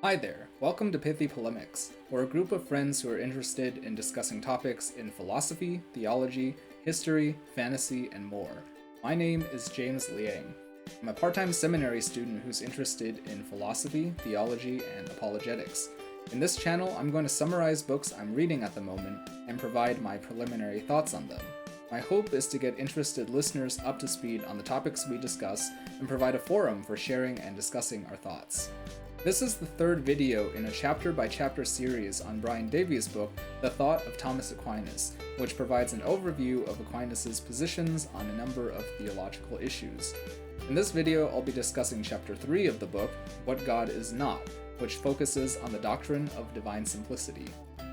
Hi there, welcome to Pithy Polemics. We're a group of friends who are interested in discussing topics in philosophy, theology, history, fantasy, and more. My name is James Liang. I'm a part-time seminary student who's interested in philosophy, theology, and apologetics. In this channel, I'm going to summarize books I'm reading at the moment and provide my preliminary thoughts on them. My hope is to get interested listeners up to speed on the topics we discuss and provide a forum for sharing and discussing our thoughts. This is the third video in a chapter-by-chapter series on Brian Davies' book, The Thought of Thomas Aquinas, which provides an overview of Aquinas' positions on a number of theological issues. In this video, I'll be discussing Chapter 3 of the book, What God Is Not, which focuses on the doctrine of divine simplicity.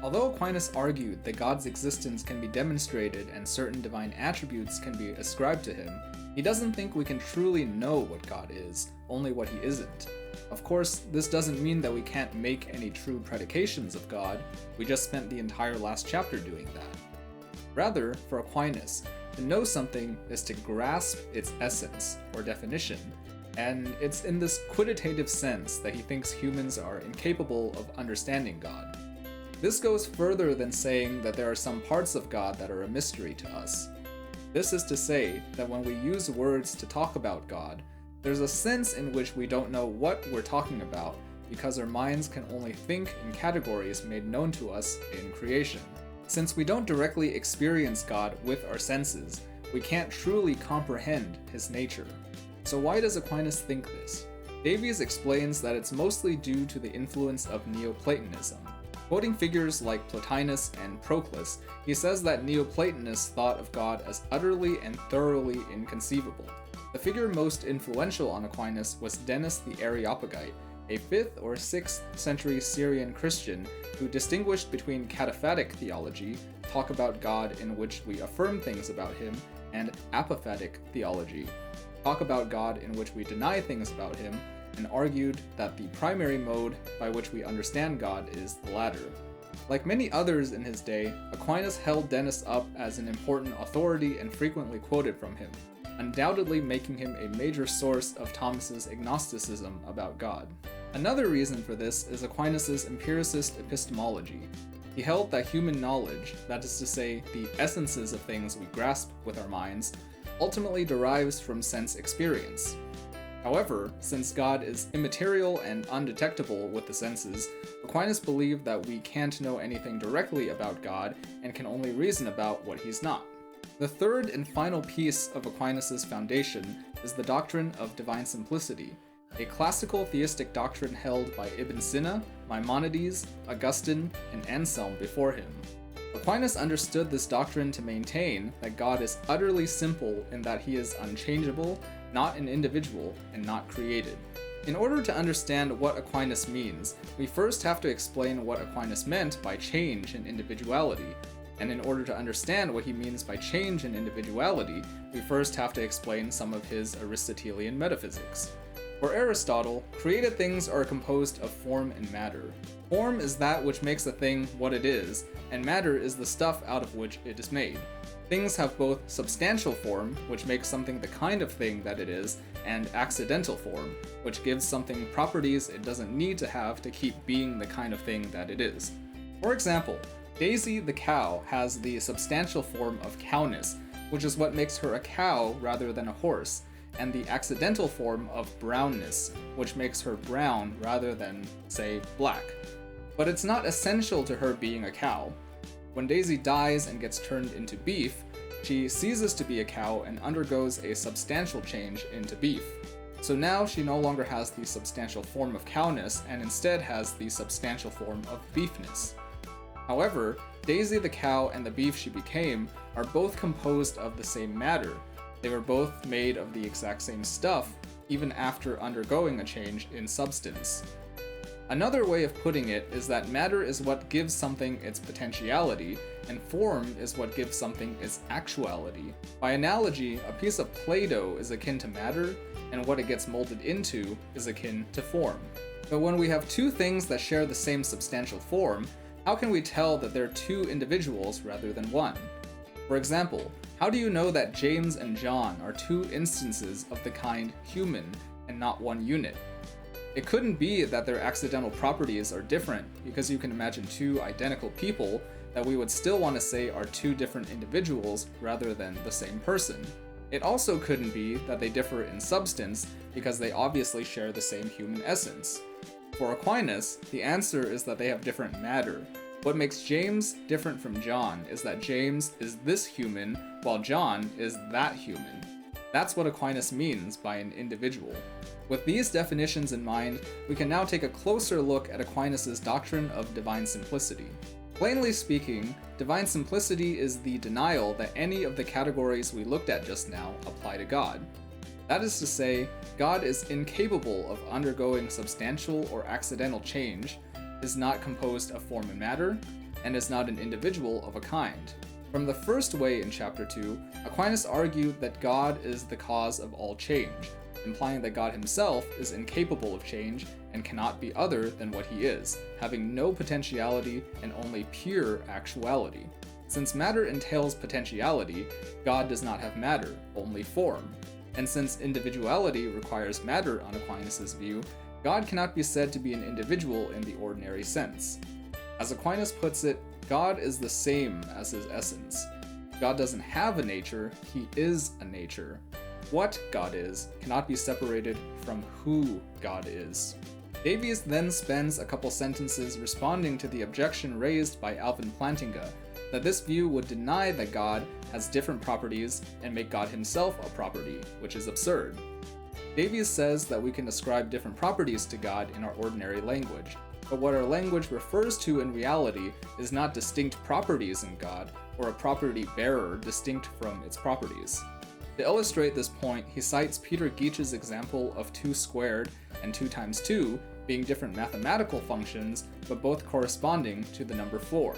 Although Aquinas argued that God's existence can be demonstrated and certain divine attributes can be ascribed to him, he doesn't think we can truly know what God is, only what he isn't. Of course, this doesn't mean that we can't make any true predications of God, we just spent the entire last chapter doing that. Rather, for Aquinas, to know something is to grasp its essence, or definition, and it's in this quantitative sense that he thinks humans are incapable of understanding God. This goes further than saying that there are some parts of God that are a mystery to us. This is to say that when we use words to talk about God, there's a sense in which we don't know what we're talking about because our minds can only think in categories made known to us in creation. Since we don't directly experience God with our senses, we can't truly comprehend his nature. So why does Aquinas think this? Davies explains that it's mostly due to the influence of Neoplatonism. Quoting figures like Plotinus and Proclus, he says that Neoplatonists thought of God as utterly and thoroughly inconceivable. The figure most influential on Aquinas was Denis the Areopagite, a 5th or 6th century Syrian Christian who distinguished between cataphatic theology, talk about God in which we affirm things about him, and apophatic theology, talk about God in which we deny things about him, and argued that the primary mode by which we understand God is the latter. Like many others in his day, Aquinas held Denis up as an important authority and frequently quoted from him, undoubtedly making him a major source of Thomas's agnosticism about God. Another reason for this is Aquinas' empiricist epistemology. He held that human knowledge, that is to say, the essences of things we grasp with our minds, ultimately derives from sense experience. However, since God is immaterial and undetectable with the senses, Aquinas believed that we can't know anything directly about God and can only reason about what he's not. The third and final piece of Aquinas' foundation is the doctrine of divine simplicity, a classical theistic doctrine held by Ibn Sina, Maimonides, Augustine, and Anselm before him. Aquinas understood this doctrine to maintain that God is utterly simple in that he is unchangeable, not an individual, and not created. In order to understand what Aquinas means, we first have to explain what Aquinas meant by change and individuality. And in order to understand what he means by change and individuality, we first have to explain some of his Aristotelian metaphysics. For Aristotle, created things are composed of form and matter. Form is that which makes a thing what it is, and matter is the stuff out of which it is made. Things have both substantial form, which makes something the kind of thing that it is, and accidental form, which gives something properties it doesn't need to have to keep being the kind of thing that it is. For example, Daisy the cow has the substantial form of cowness, which is what makes her a cow rather than a horse, and the accidental form of brownness, which makes her brown rather than, say, black. But it's not essential to her being a cow. When Daisy dies and gets turned into beef, she ceases to be a cow and undergoes a substantial change into beef. So now she no longer has the substantial form of cowness and instead has the substantial form of beefness. However, Daisy the cow and the beef she became are both composed of the same matter. They were both made of the exact same stuff, even after undergoing a change in substance. Another way of putting it is that matter is what gives something its potentiality, and form is what gives something its actuality. By analogy, a piece of Play-Doh is akin to matter, and what it gets molded into is akin to form. But when we have two things that share the same substantial form, how can we tell that they're two individuals rather than one? For example, how do you know that James and John are two instances of the kind human and not one unit? It couldn't be that their accidental properties are different, because you can imagine two identical people that we would still want to say are two different individuals rather than the same person. It also couldn't be that they differ in substance, because they obviously share the same human essence. For Aquinas, the answer is that they have different matter. What makes James different from John is that James is this human, while John is that human. That's what Aquinas means by an individual. With these definitions in mind, we can now take a closer look at Aquinas' doctrine of divine simplicity. Plainly speaking, divine simplicity is the denial that any of the categories we looked at just now apply to God. That is to say, God is incapable of undergoing substantial or accidental change, is not composed of form and matter, and is not an individual of a kind. From the first way in Chapter 2, Aquinas argued that God is the cause of all change, implying that God himself is incapable of change and cannot be other than what he is, having no potentiality and only pure actuality. Since matter entails potentiality, God does not have matter, only form. And since individuality requires matter on Aquinas' view, God cannot be said to be an individual in the ordinary sense. As Aquinas puts it, God is the same as his essence. God doesn't have a nature, he is a nature. What God is cannot be separated from who God is. Davies then spends a couple sentences responding to the objection raised by Alvin Plantinga, that this view would deny that God has different properties and make God himself a property, which is absurd. Davies says that we can ascribe different properties to God in our ordinary language, but what our language refers to in reality is not distinct properties in God, or a property bearer distinct from its properties. To illustrate this point, he cites Peter Geach's example of 2 squared and 2 times 2 being different mathematical functions, but both corresponding to the number 4.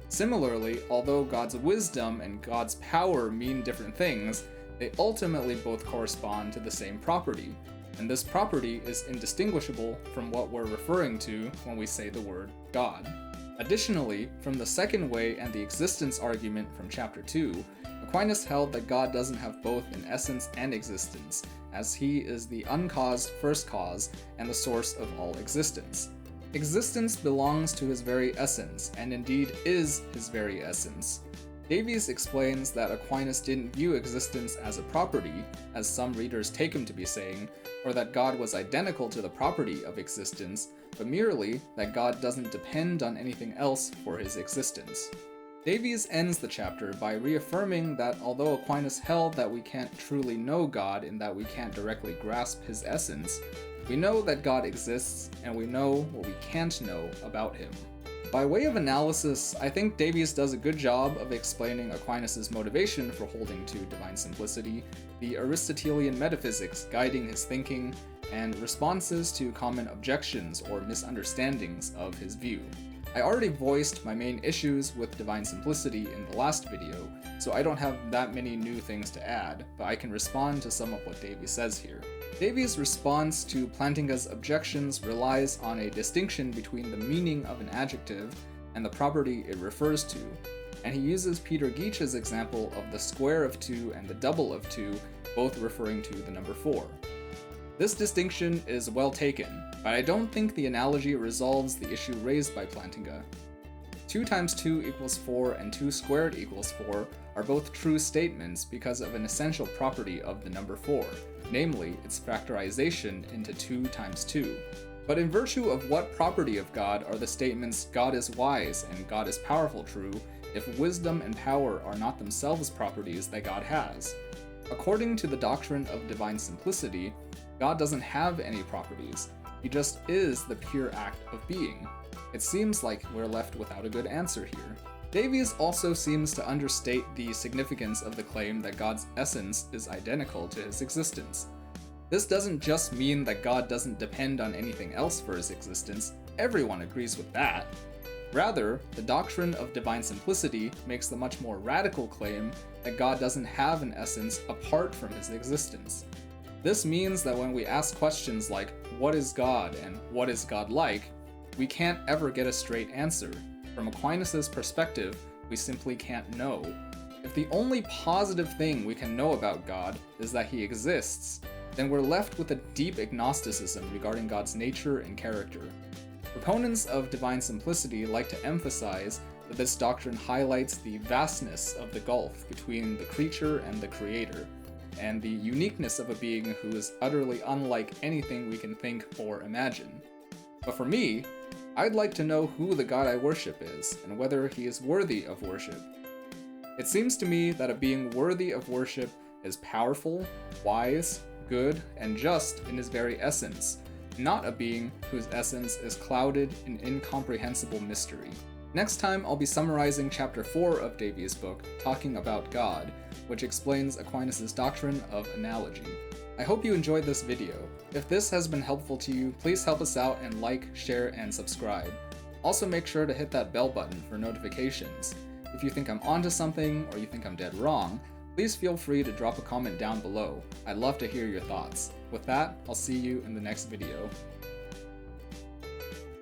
Similarly, although God's wisdom and God's power mean different things, they ultimately both correspond to the same property, and this property is indistinguishable from what we're referring to when we say the word God. Additionally, from the second way and the existence argument from Chapter 2, Aquinas held that God doesn't have both an essence and existence, as he is the uncaused first cause and the source of all existence. Existence belongs to his very essence, and indeed is his very essence. Davies explains that Aquinas didn't view existence as a property, as some readers take him to be saying, or that God was identical to the property of existence, but merely that God doesn't depend on anything else for his existence. Davies ends the chapter by reaffirming that although Aquinas held that we can't truly know God in that we can't directly grasp his essence, we know that God exists, and we know what we can't know about him. By way of analysis, I think Davies does a good job of explaining Aquinas' motivation for holding to divine simplicity, the Aristotelian metaphysics guiding his thinking, and responses to common objections or misunderstandings of his view. I already voiced my main issues with divine simplicity in the last video, so I don't have that many new things to add, but I can respond to some of what Davies says here. Davies' response to Plantinga's objections relies on a distinction between the meaning of an adjective and the property it refers to, and he uses Peter Geach's example of the square of 2 and the double of 2, both referring to the number 4. This distinction is well taken, but I don't think the analogy resolves the issue raised by Plantinga. 2 times 2 equals 4 and 2 squared equals 4 are both true statements because of an essential property of the number 4, namely its factorization into 2 times 2. But in virtue of what property of God are the statements God is wise and God is powerful true, if wisdom and power are not themselves properties that God has? According to the doctrine of divine simplicity, God doesn't have any properties, he just is the pure act of being. It seems like we're left without a good answer here. Davies also seems to understate the significance of the claim that God's essence is identical to his existence. This doesn't just mean that God doesn't depend on anything else for his existence, everyone agrees with that. Rather, the doctrine of divine simplicity makes the much more radical claim that God doesn't have an essence apart from his existence. This means that when we ask questions like, what is God and what is God like, we can't ever get a straight answer. From Aquinas' perspective, we simply can't know. If the only positive thing we can know about God is that he exists, then we're left with a deep agnosticism regarding God's nature and character. Proponents of divine simplicity like to emphasize that this doctrine highlights the vastness of the gulf between the creature and the creator, and the uniqueness of a being who is utterly unlike anything we can think or imagine. But for me, I'd like to know who the God I worship is, and whether he is worthy of worship. It seems to me that a being worthy of worship is powerful, wise, good, and just in his very essence, not a being whose essence is clouded in incomprehensible mystery. Next time, I'll be summarizing chapter 4 of Davies' book, Talking About God, which explains Aquinas' doctrine of analogy. I hope you enjoyed this video. If this has been helpful to you, please help us out and like, share, and subscribe. Also make sure to hit that bell button for notifications. If you think I'm onto something, or you think I'm dead wrong, please feel free to drop a comment down below. I'd love to hear your thoughts. With that, I'll see you in the next video.